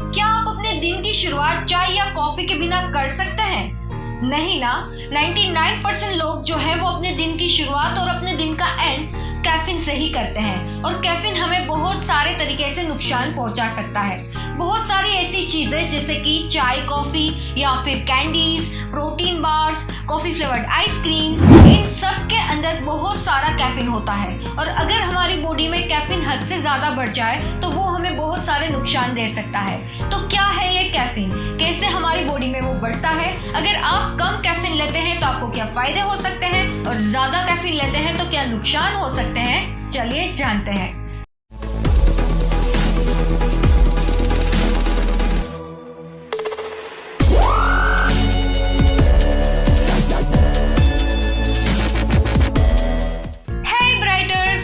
क्या आप अपने दिन की शुरुआत चाय या कॉफी के बिना कर सकते हैं? नहीं ना। 99% लोग जो है वो अपने दिन की शुरुआत और अपने दिन का एंड कैफीन से ही करते हैं। और कैफीन हमें बहुत सारे तरीके से नुकसान पहुंचा सकता है। बहुत सारी ऐसी चीजें जैसे कि चाय, कॉफी या फिर candies, protein bars, coffee flavoured ice creams, इन सब के अंदर बहुत सारा कैफीन होता है। और अगर हमारी बॉडी में कैफीन हद से ज्यादा बढ़ जाए तो वो हमें बहुत सारे नुकसान दे सकता है। तो क्या है ये कैफीन, कैसे हमारी बॉडी में वो बढ़ता है? अगर आप कम कैफीन लेते हैं तो आपको क्या फायदे हो सकते हैं, और ज्यादा कैफीन लेते हैं तो क्या नुकसान हो सकते हैं? चलिए जानते हैं।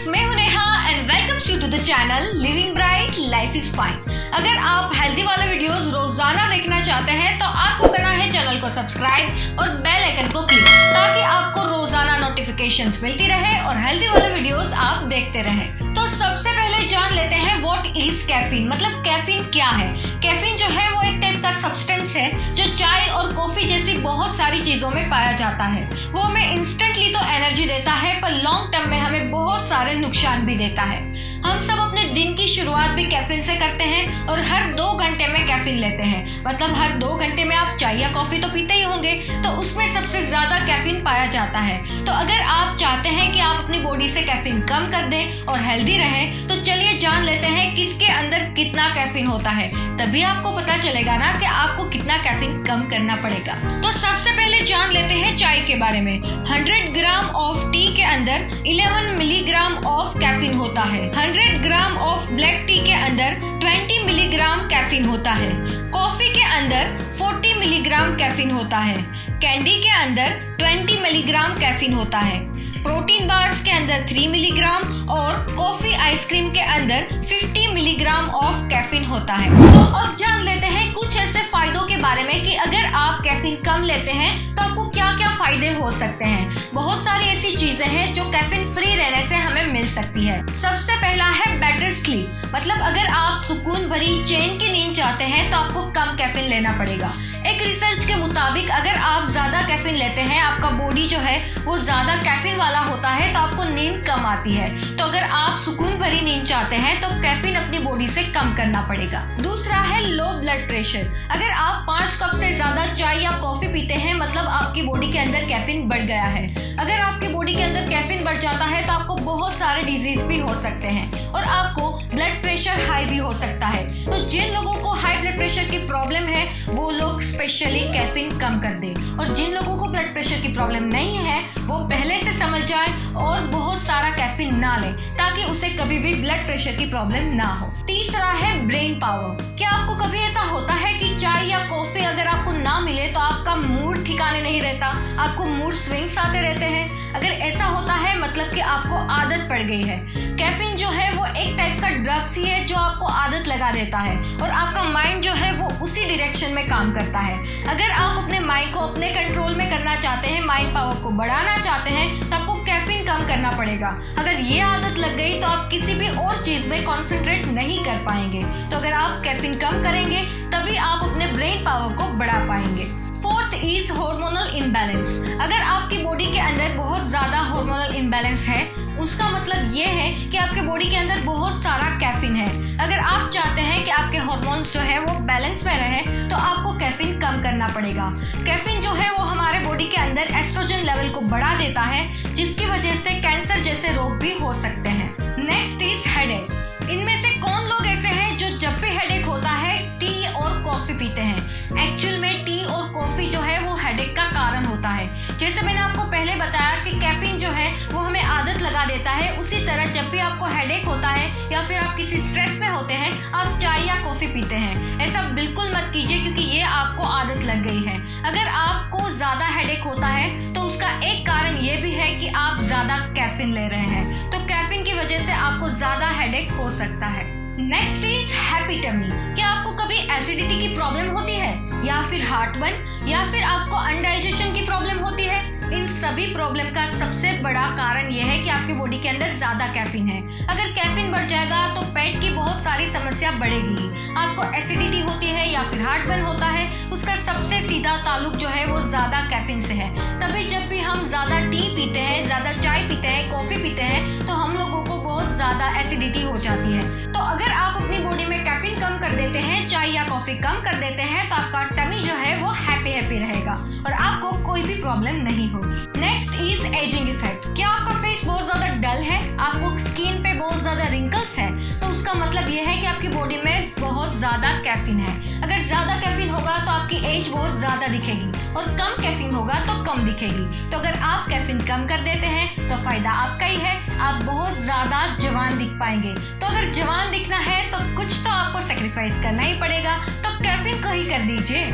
मैं हूं Neha and welcome you to the channel living bright life is fine. अगर आप हेल्दी वाले वीडियोस रोजाना देखना चाहते हैं तो आपको करना है चैनल को सब्सक्राइब और बेल आइकन को क्लिक, ताकि आपको रोजाना नोटिफिकेशंस मिलती रहे और हेल्दी वाले वीडियोस आप देखते रहें। तो सबसे पहले जान लेते हैं व्हाट इज कैफीन, मतलब कैफीन क्या है। कैफीन जो है वो एक टाइप का सब्सटेंस है जो चाय और कॉफी जैसी बहुत सारी चीजों में पाया जाता है। वो हमें इंस्टेंटली तो एनर्जी देता है पर लॉन्ग टर्म में हमें बहुत सारे नुकसान भी देता है। हम सब अपने दिन की शुरुआत भी कैफीन से करते हैं और हर 2 घंटे में कैफीन लेते हैं। मतलब हर 2 घंटे में आप चाय या कॉफी तो पीते ही होंगे, तो उसमें सबसे ज्यादा कैफीन पाया जाता है। तो अगर आप चाहते हैं कि आप अपनी बॉडी से कैफीन कम कर दें और हेल्दी रहें, तो चलिए जान लेते हैं किसके अंदर कितना कैफीन होता है। तभी आपको पता चलेगा ना कि आपको कितना कैफीन कम करना पड़ेगा। तो सबसे पहले जान लेते हैं चाय के बारे में। 100 ग्राम ऑफ टी के अंदर 11 मिलीग्राम ऑफ कैफीन होता है। 100 ग्राम ऑफ ब्लैक टी के अंदर 20 मिलीग्राम कैफीन होता है। कॉफी के अंदर 40 मिलीग्राम कैफीन होता है। कैंडी के अंदर 20 मिलीग्राम कैफीन होता है। प्रोटीन बार्स के अंदर 3 मिलीग्राम और कॉफी आइसक्रीम के अंदर 50 मिलीग्राम ऑफ कैफीन होता है। तो अब जान लेते हैं कुछ ऐसे फायदों के बारे में कि अगर आप कैफीन कम लेते हैं तो आपको क्या क्या फायदे हो सकते हैं। बहुत सारी ऐसी चीजें हैं जो कैफीन फ्री रहने से हमें मिल सकती है। सबसे पहला है बेटर स्लीप, मतलब अगर आप सुकून भरी चैन की नींद चाहते हैं तो आपको कम कैफीन लेना पड़ेगा। एक रिसर्च के मुताबिक अगर आप ज्यादा कैफीन लेते हैं, आपका बॉडी जो है वो ज्यादा कैफीन वाला होता है तो आपको नींद कम आती है। तो अगर आप सुकून भरी नींद चाहते हैं तो कैफीन अपनी बॉडी से कम करना पड़ेगा। दूसरा है लो ब्लड प्रेशर। अगर आप 5 कप से ज्यादा चाय या कॉफी पीते हैं, मतलब आपकी बॉडी के अंदर कैफीन बढ़ गया है। अगर आपकी बॉडी के अंदर कैफीन बढ़ जाता है तो आपको बहुत सारे डिजीज भी हो सकते हैं और आपको ब्लड प्रेशर हाई भी हो सकता है। तो जिन लोगों को हाई ब्लड प्रेशर की प्रॉब्लम है वो लोग स्पेशली कैफीन कम कर दे, और जिन लोगों को ब्लड प्रेशर की प्रॉब्लम नहीं है वो पहले से समझ जाए और बहुत सारा कैफीन ना ले, ताकि उसे कभी भी ब्लड प्रेशर की प्रॉब्लम ना हो। तीसरा है ब्रेन पावर। क्या आपको कभी ऐसा होता है कि चाय या कॉफी अगर आपको ना मिले तो आपका मूड ठिकाने नहीं रहता, आपको मूड स्विंग्स आते रहते हैं? अगर ऐसा होता है मतलब कि आपको आदत पड़ गई है। कैफीन जो है वो एक टाइप का ड्रग्स ही है जो आपको आदत लगा देता है और आपका माइंड जो है वो उसी डायरेक्शन में काम करता है। अगर आप अपने माइंड को अपने कंट्रोल में करना चाहते हैं, माइंड पावर को बढ़ाना चाहते हैं, तो आपको कैफीन कम करना पड़ेगा। अगर ये आदत लग गई तो आप किसी भी और चीज में कॉन्सेंट्रेट नहीं कर पाएंगे। तो अगर आप कैफीन कम करेंगे तभी आप अपने ब्रेन पावर को बढ़ा पाएंगे। Fourth is hormonal imbalance. अगर आपकी बॉडी के अंदर बहुत ज्यादा हार्मोनल इम्बैलेंस है, उसका मतलब ये है कि आपके बॉडी के अंदर बहुत सारा कैफीन है। अगर आप चाहते हैं कि आपके हार्मोन्स जो है वो बैलेंस में रहे तो आपको कैफीन कम करना पड़ेगा। कैफीन जो है वो हमारे बॉडी के अंदर एस्ट्रोजन लेवल को बढ़ा देता है, जिसकी वजह से कैंसर जैसे रोग भी हो सकते हैं। Next is headache. इनमें से कौन लोग ऐसे हैं जो जब भी हेडेक होता है टी और कॉफी पीते हैं? एक्चुअल में टी और कॉफी जो है वो हेडेक का कारण होता है। जैसे मैंने आपको पहले बताया कि कैफीन जो है वो हमें आदत लगा देता है, उसी तरह जब भी आपको हेडेक होता है या फिर आप किसी स्ट्रेस में होते हैं, आप चाय या कॉफी पीते हैं। ऐसा बिल्कुल मत कीजिए क्योंकि ये आपको आदत लग गई है। अगर आपको ज्यादा हेडेक होता है तो उसका एक कारण ये भी है कि आप ज्यादा कैफीन ले रहे हैं, तो कैफीन की वजह से आपको ज्यादा हेडेक हो सकता है। Next is happy tummy. क्या आपको कभी एसिडिटी की प्रॉब्लम होती है या फिर हार्टबर्न या फिर आपको अनडाइजेशन की प्रॉब्लम होती है? इन सभी प्रॉब्लम का सबसे बड़ा कारण यह है कि आपकी बॉडी के अंदर ज्यादा कैफीन है। अगर कैफीन बढ़ जाएगा तो पेट की बहुत सारी समस्या बढ़ेगी। आपको एसिडिटी होती या फिर हार्टबर्न होता है उसका सबसे सीधा ताल्लुक जो है वो ज़्यादा कैफीन से है। तभी जब भी हम ज़्यादा टी पीते हैं, ज़्यादा चाय पीते हैं, कॉफ़ी पीते हैं तो हम लोगों को बहुत ज़्यादा एसिडिटी हो जाती है। तो अगर आप अपनी बॉडी में कैफीन कम कर देते हैं, चाय या कॉफ़ी कम कर देते हैं तो आपका टमी जो है वो हैप्पी रहेगा और आपको कोई भी प्रॉब्लम नहीं होगी। Next is ageing effect. क्या आपका फेस बहुत ज़्यादा डल है, आपको स्किन पे बहुत ज़्यादा रिंकल्स है, तो उसका मतलब ये है कि आपकी बॉडी में बहुत ज़्यादा कैफीन है। अगर ज़्यादा कैफीन होगा तो आपकी एज बहुत ज़्यादा दिखेगी और कम कैफीन होगा तो कम दिखेगी। तो अगर आप कैफीन कम कर देते हैं तो फायदा आपका ही है, आप बहुत ज़्यादा जवान दिख पाएंगे। तो अगर जवान दिखना है तो कुछ तो आपको सेक्रीफाइस करना ही पड़ेगा, तो कैफीन को ही कर दीजिए।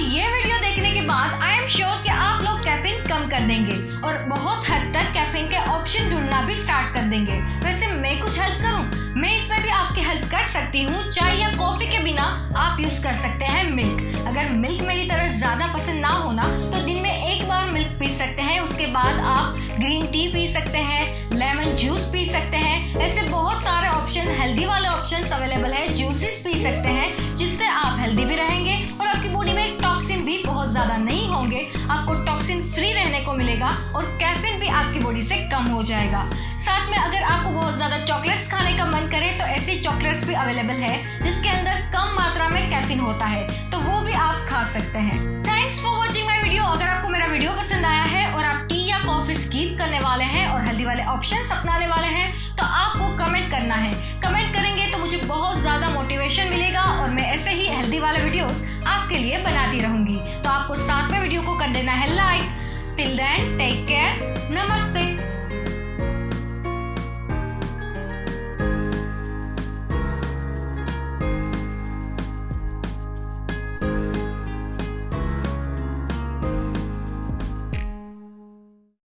ये वीडियो देखने के बाद आई एम श्योर कि आप लोग कैफीन कम कर देंगे और बहुत हद तक कैफीन के ऑप्शन ढूंढना भी स्टार्ट कर देंगे। वैसे मैं कुछ हेल्प करूं, मैं इसमें भी आपकी हेल्प कर सकती हूँ। चाय या कॉफी के बिना आप यूज कर सकते हैं मिल्क। अगर मिल्क मेरी तरह ज्यादा पसंद ना होना तो दिन में एक बार मिल्क पी सकते हैं, उसके बाद आप ग्रीन टी पी सकते हैं, लेमन जूस पी सकते हैं। ऐसे बहुत सारे ऑप्शन, हेल्दी वाले ऑप्शन अवेलेबल है। जूसेस पी सकते हैं जिससे आप हेल्दी भी रहेंगे और आपकी बॉडी में टॉक्सिन भी बहुत ज्यादा नहीं होंगे, आपको टॉक्सिन फ्री रहने को मिलेगा और कैफीन भी आपकी बॉडी से कम हो जाएगा। साथ में अगर आपको बहुत ज्यादा चॉकलेट्स खाने का मन करे तो ऐसे चॉकलेट्स भी अवेलेबल है जिसके अंदर कम मात्रा में कैफीन होता है, तो वो भी आप खा सकते हैं। Thanks for watching my video. अगर आपको मेरा वीडियो पसंद आया है और आप टी या कॉफी स्किप करने वाले हैं और हेल्दी वाले ऑप्शंस अपनाने वाले हैं तो आपको कमेंट करना है। कमेंट करेंगे तो मुझे बहुत ज्यादा मोटिवेशन मिलेगा और मैं ऐसे ही हेल्दी वाले वीडियोस आपके लिए बनाती रहूंगी। तो आपको साथ में वीडियो को कर देना है like. Till then take care, नमस्ते।